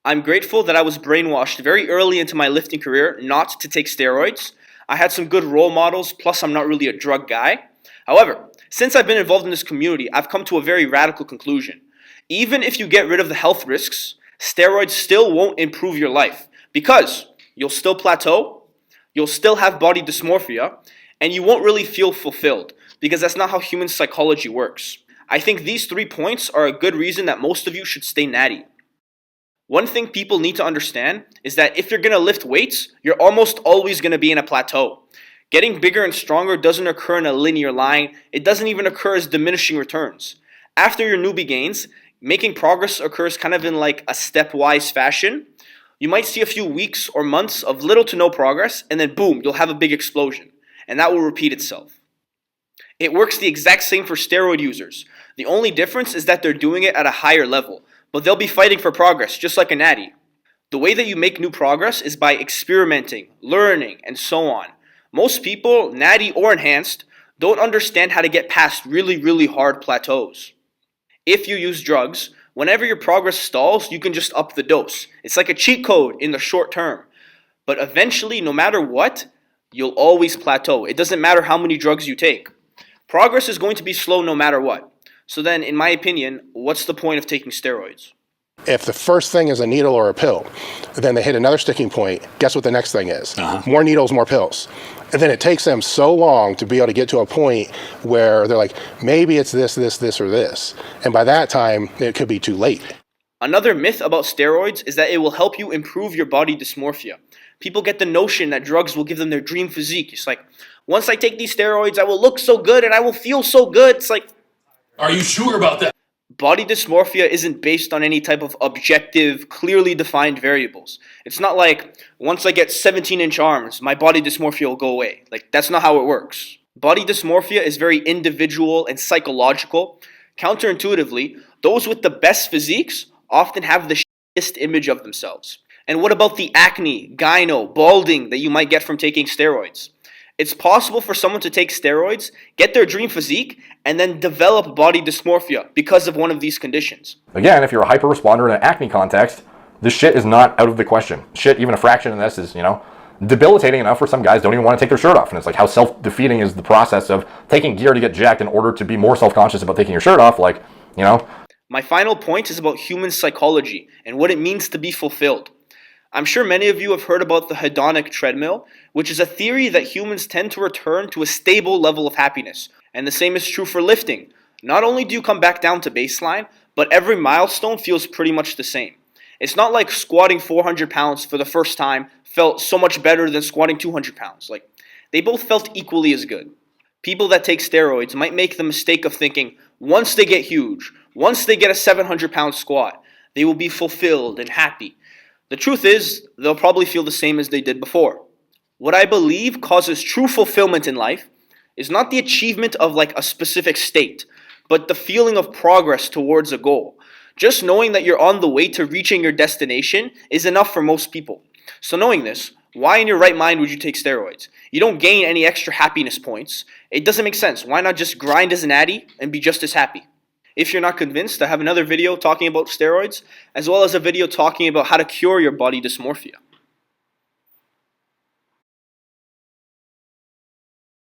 I'm grateful that I was brainwashed very early into my lifting career not to take steroids. I had some good role models, plus I'm not really a drug guy. However, since I've been involved in this community, I've come to a very radical conclusion. Even if you get rid of the health risks, steroids still won't improve your life because you'll still plateau, you'll still have body dysmorphia, and you won't really feel fulfilled because that's not how human psychology works. I think these 3 points are a good reason that most of you should stay natty. One thing people need to understand is that if you're going to lift weights, you're almost always going to be in a plateau. Getting bigger and stronger doesn't occur in a linear line. It doesn't even occur as diminishing returns. After your newbie gains, making progress occurs kind of in like a stepwise fashion. You might see a few weeks or months of little to no progress, and then boom, you'll have a big explosion. And that will repeat itself. It works the exact same for steroid users. The only difference is that they're doing it at a higher level, but they'll be fighting for progress just like a natty. The way that you make new progress is by experimenting, learning, and so on. Most people, natty or enhanced, don't understand how to get past really hard plateaus. If you use drugs, whenever your progress stalls, you can just up the dose. It's like a cheat code in the short term. But eventually, no matter what, you'll always plateau. It doesn't matter how many drugs you take. Progress is going to be slow no matter what. So then, in my opinion, what's the point of taking steroids? If the first thing is a needle or a pill, then they hit another sticking point, guess what the next thing is? More needles, more pills. And then it takes them so long to be able to get to a point where they're like, maybe it's this, or this. And by that time, it could be too late. Another myth about steroids is that it will help you improve your body dysmorphia. People get the notion that drugs will give them their dream physique. It's like, once I take these steroids, I will look so good and I will feel so good. It's like, are you sure about that? Body dysmorphia isn't based on any type of objective, clearly defined variables. It's not like, once I get 17-inch arms, my body dysmorphia will go away. Like, that's not how it works. Body dysmorphia is very individual and psychological. Counterintuitively, those with the best physiques often have the shittest image of themselves. And what about the acne, gyno, balding that you might get from taking steroids? It's possible for someone to take steroids, get their dream physique, and then develop body dysmorphia because of one of these conditions. Again, if you're a hyper responder in an acne context, this shit is not out of the question. Shit, even a fraction of this is, debilitating enough for some guys don't even want to take their shirt off. And it's like, how self-defeating is the process of taking gear to get jacked in order to be more self-conscious about taking your shirt off? My final point is about human psychology and what it means to be fulfilled. I'm sure many of you have heard about the hedonic treadmill, which is a theory that humans tend to return to a stable level of happiness. And the same is true for lifting. Not only do you come back down to baseline, but every milestone feels pretty much the same. It's not like squatting 400 pounds for the first time felt so much better than squatting 200 pounds. Like, they both felt equally as good. People that take steroids might make the mistake of thinking once they get huge, once they get a 700-pound squat, they will be fulfilled and happy. The truth is, they'll probably feel the same as they did before. What I believe causes true fulfillment in life is not the achievement of like a specific state, but the feeling of progress towards a goal. Just knowing that you're on the way to reaching your destination is enough for most people. So knowing this, why in your right mind would you take steroids? You don't gain any extra happiness points. It doesn't make sense. Why not just grind as an addy and be just as happy? If you're not convinced, I have another video talking about steroids, as well as a video talking about how to cure your body dysmorphia.